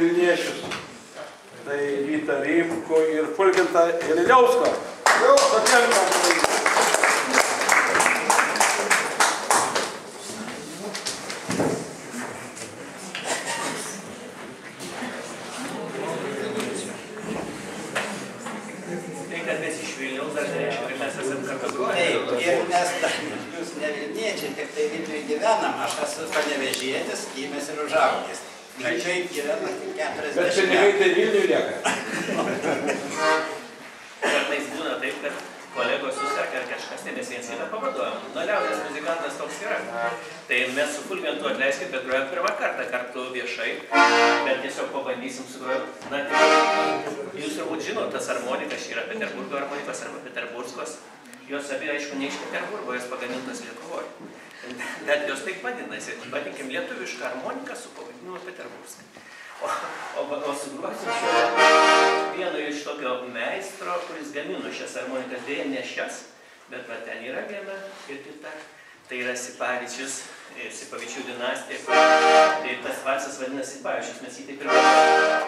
Vilniečius. Tai Vytą Rimkų ir Fulgintą Ililiauską. Jūs ne Vilniečiai, tik tai Vilniuje gyvenam, aš esu Panevėžietis, gimęs ir užaugęs. Vilniuje gyvena 40 metų. Bet pinigai tai Vilniuje lieka. Kartais būna taip, kad kolegos suseka ar kažkas, tai mes viens kitą pavaduojam. Nu, liaudies muzikantas toks yra. Tai mes su Fulgentu, atleiskit, bet grojam pirmą kartą kartu viešai, bet tiesiog pabandysim sugrojam. Na, jūs turbūt žinot, tas harmonikas yra Peterburgo harmonikas arba Peterburskos. Jos abi, aišku, ne iš Peterburgo, jos pagamintas Lietuvoje. Bet jos taip vadinasi, vadinkim lietuvišką harmoniką su pavadinimu Peterburską. O sugrosim šio vieno iš tokio meistro, kuris gamino šias harmonikas, dėja ne šias, bet va ten yra viena ir kita. Tai yra Sipavičius, Sipavičių dinastija. Tai tas valsas vadinasi Sipavičius, mes jį taip ir vadiname.